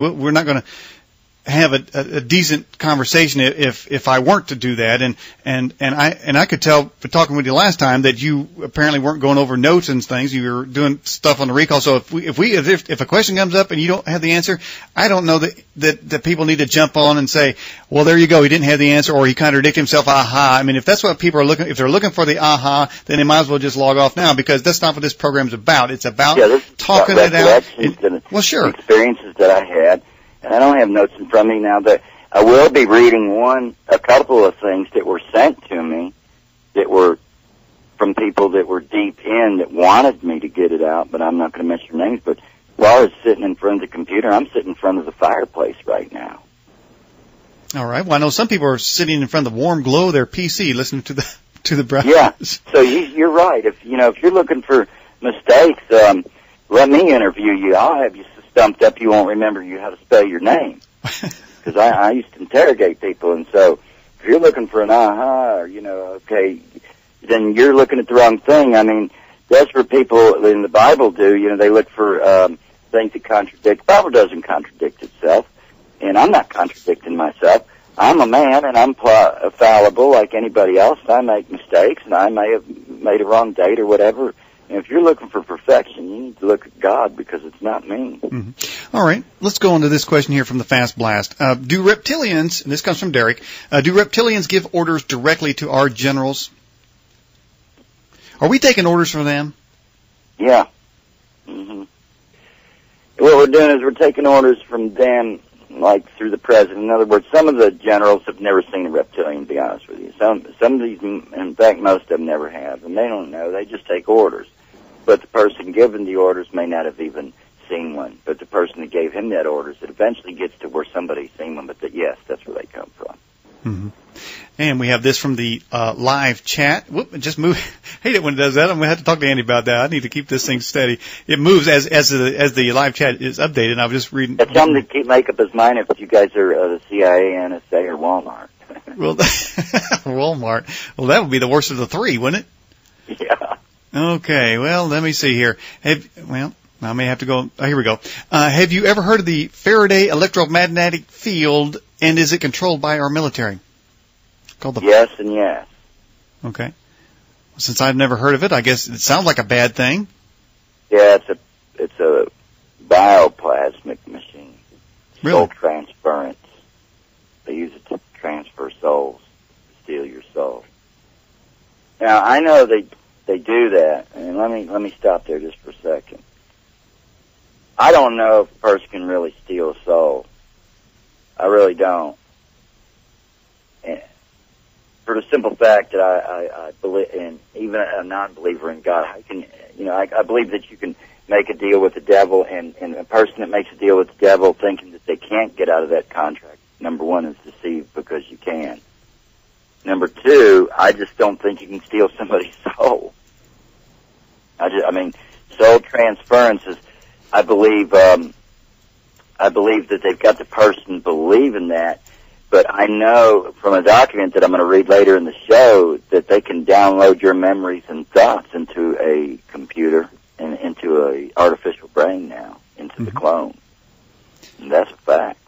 we're not going to have a decent conversation if I weren't to do that. And I could tell from talking with you last time that you apparently weren't going over notes and things. You were doing stuff on the recall. So if a question comes up and you don't have the answer, I don't know that people need to jump on and say, well, there you go, he didn't have the answer, or he contradicted himself, aha. I mean, if that's what people are looking, if they're looking for the aha, then they might as well just log off now, because that's not what this program's about. It's about talking it out. Well, sure. Experiences that I had. And I don't have notes in front of me now, but I will be reading a couple of things that were sent to me that were from people that were deep in that wanted me to get it out, but I'm not going to mention names. But while I was sitting in front of the computer, I'm sitting in front of the fireplace right now. All right. Well, I know some people are sitting in front of the warm glow of their PC listening to the brothers. Yeah. So you're right. If you're looking for mistakes, let me interview you. I'll have you stumped up, you won't remember how to spell your name. Because I used to interrogate people, and so if you're looking for an aha, or, okay, then you're looking at the wrong thing. I mean, that's what people in the Bible do. They look for things that contradict. The Bible doesn't contradict itself, and I'm not contradicting myself. I'm a man, and I'm fallible like anybody else. I make mistakes, and I may have made a wrong date or whatever. And if you're looking for perfection, you need to look at God, because it's not me. Mm-hmm. All right. Let's go on to this question here from the Fast Blast. Do reptilians, and this comes from Derek, do reptilians give orders directly to our generals? Are we taking orders from them? Yeah. Mm-hmm. What we're doing is we're taking orders from them, like through the president. In other words, some of the generals have never seen a reptilian, to be honest with you. Some of these, in fact, most of them never have, and they don't know. They just take orders. But the person given the orders may not have even seen one. But the person that gave him that orders, it eventually gets to where somebody's seen one. But yes, that's where they come from. Mm-hmm. And we have this from the live chat. Whoop, it just moved. Hate it when it does that. I'm going to have to talk to Andy about that. I need to keep this thing steady. It moves as the live chat is updated. And I was just reading. Tell him to make up his mind if you guys are the CIA, NSA, or Walmart. Well, Walmart. Well, that would be the worst of the three, wouldn't it? Yeah. Okay. Well, let me see here. I may have to go. Oh, here we go. Have you ever heard of the Faraday electromagnetic field, and is it controlled by our military? Yes and yes. Okay. Since I've never heard of it, I guess it sounds like a bad thing. Yeah, it's a bioplasmic machine. Really? Soul transference. They use it to transfer souls, to steal your soul. Now, I know they do that, and let me stop there just for a second. I don't know if a person can really steal a soul. I really don't. And for the simple fact that I believe, and even a non-believer in God, I believe that you can make a deal with the devil, and a person that makes a deal with the devil thinking that they can't get out of that contract, number one, is deceived, because you can. Number two, I just don't think you can steal somebody's soul. Soul transference is, I believe that they've got the person believing that, but I know from a document that I'm going to read later in the show that they can download your memories and thoughts into a computer and into a artificial brain now, into the clone. And that's a fact.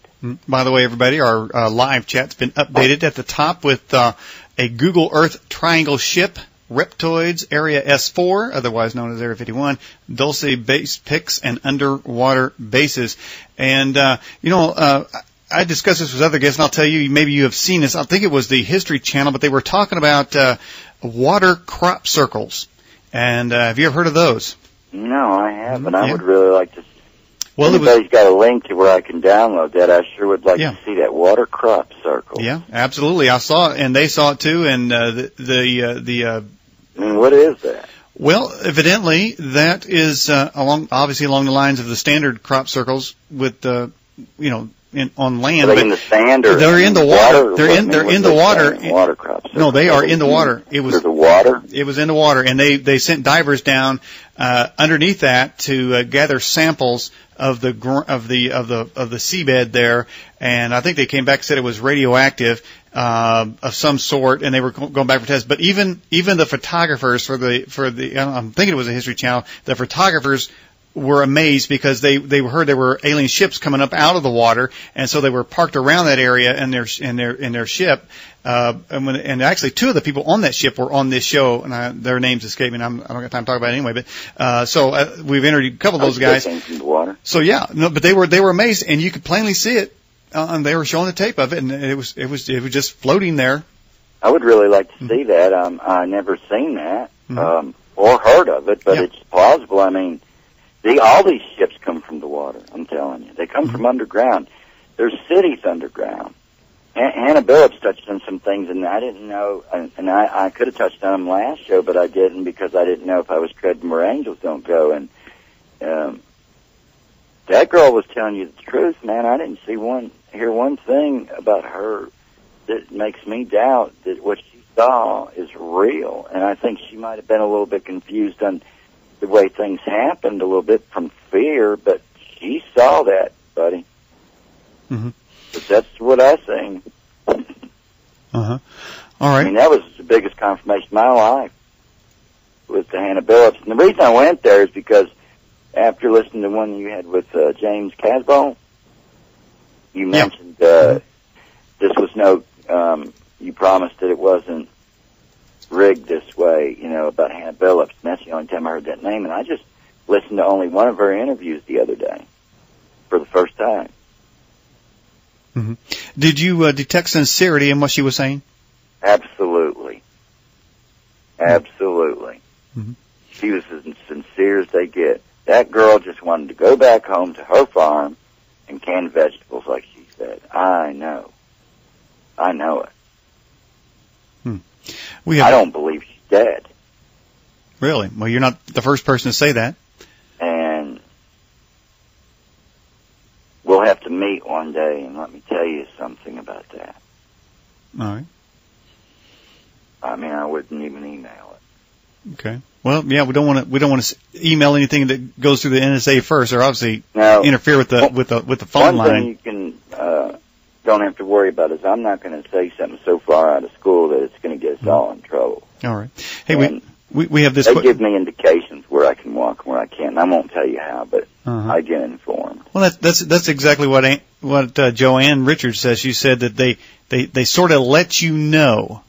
By the way, everybody, our live chat's been updated at the top with a Google Earth triangle ship, Reptoids Area S4, otherwise known as Area 51, Dulce base picks, and underwater bases. And, I discussed this with other guests, and I'll tell you, maybe you have seen this. I think it was the History Channel, but they were talking about water crop circles. And have you ever heard of those? No, I haven't. I would really like to. Well, anybody's got a link to where I can download that, I sure would like to see that water crop circle. Yeah, absolutely. I saw it, and they saw it too. And what is that? Well, evidently that is obviously along the lines of the standard crop circles with on land. Are they in the sand, or they're in the water? They're in the water. Water crop circles. No, they are in the water. It was the water. It was in the water, and they sent divers down underneath that to gather samples of the seabed there, and I think they came back and said it was radioactive of some sort, and they were going back for tests. But even the photographers for the I'm thinking it was a History Channel, the photographers were amazed because they heard there were alien ships coming up out of the water, and so they were parked around that area in their ship. And actually, two of the people on that ship were on this show, and their names escape me. And I don't got time to talk about it anyway. But so we've interviewed a couple of those guys. From the water. So yeah, no, but they were amazed, and you could plainly see it. And they were showing the tape of it, and it was just floating there. I would really like to see that. I never seen that or heard of it, but it's plausible. I mean, all these ships come from the water. I'm telling you, they come from underground. There's cities underground. Hannah Billups touched on some things, and I didn't know. And I could have touched on them last show, but I didn't because I didn't know if I was treading where angels don't go. And that girl was telling you the truth, man. I didn't hear one thing about her that makes me doubt that what she saw is real. And I think she might have been a little bit confused on the way things happened, a little bit from fear, but she saw that, buddy. Mm-hmm. But that's what I think. Uh-huh. All right. I mean, that was the biggest confirmation of my life, was the Hannah Billups. And the reason I went there is because after listening to one you had with James Casbo, you mentioned this was you promised that it wasn't rigged this way, about Hannah Billups. And that's the only time I heard that name. And I just listened to only one of her interviews the other day for the first time. Mm-hmm. Did you detect sincerity in what she was saying? Absolutely. Absolutely. Mm-hmm. She was as sincere as they get. That girl just wanted to go back home to her farm and can vegetables, like she said. I know it. I don't believe she's dead. Really? Well, you're not the first person to say that. And we'll have to meet one day, and let me tell you something about that. All right. I mean, I wouldn't even email it. Okay. Well, yeah, we don't want to email anything that goes through the NSA first, or obviously interfere with the phone line. One thing you can don't have to worry about is I'm not going to say something so far out of school that it's going to get us all in trouble. All right. Hey, we have this. They give me indications where I can walk and where I can't. And I won't tell you how, but I get informed. Well, that's exactly what Joanne Richards says. She said that they sort of let you know.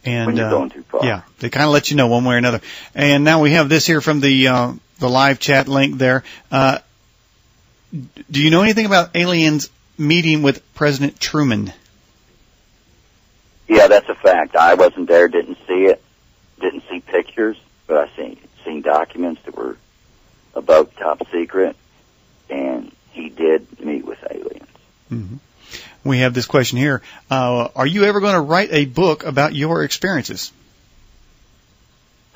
And, when you're going too far. Yeah, they kind of let you know one way or another. And now we have this here from the live chat link there. Do you know anything about aliens meeting with President Truman? Yeah, that's a fact. I wasn't there, didn't see it, didn't see pictures, but I seen documents that were above top secret, and he did meet with aliens. Mm-hmm. We have this question here. Are you ever going to write a book about your experiences?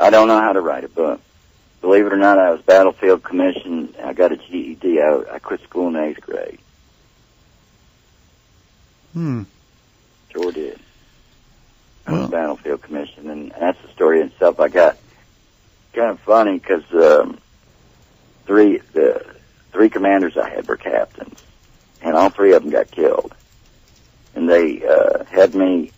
I don't know how to write a book. Believe it or not, I was battlefield commissioned. I got a GED. I quit school in 8th grade. Sure did. I was battlefield commissioned, and that's the story in itself. I got kind of funny because the three commanders I had were captains, and all three of them got killed. And they had me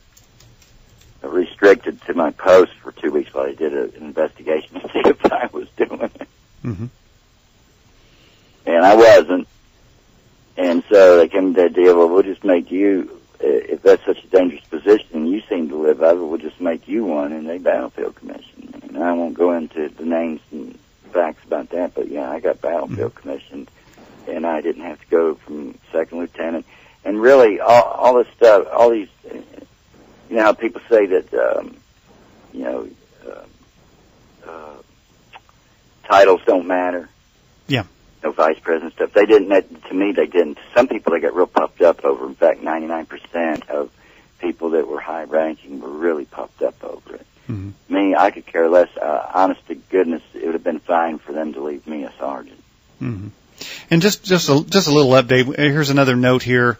restricted to my post for 2 weeks while they did an investigation to see if I was doing it. Mm-hmm. And I wasn't. And so they came to that deal, well, we'll just make you, if that's such a dangerous position and you seem to live out of it, we'll just make you one. And they battlefield commissioned. And I won't go into the names and facts about that, but yeah, I got battlefield commissioned. And I didn't have to go from second lieutenant. And really, all this stuff, all these, you know how people say that, titles don't matter. Yeah. No vice president stuff. They didn't, to me, they didn't. Some people they got real puffed up over. In fact, 99% of people that were high ranking were really puffed up over it. Mm-hmm. Me, I could care less. Honest to goodness, it would have been fine for them to leave me a sergeant. Mm-hmm. And just a little update. Here's another note here.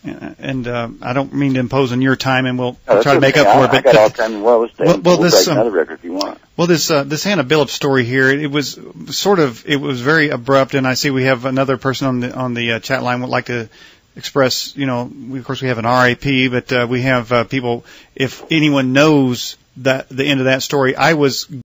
And I don't mean to impose on your time, and we'll try to make up for it. I got all the time in the world. We'll break another record if you want. Well, this Hannah Billups story here, it was very abrupt, and I see we have another person on the chat line would like to express. Of course we have an RAP, but we have people. If anyone knows that the end of that story, I was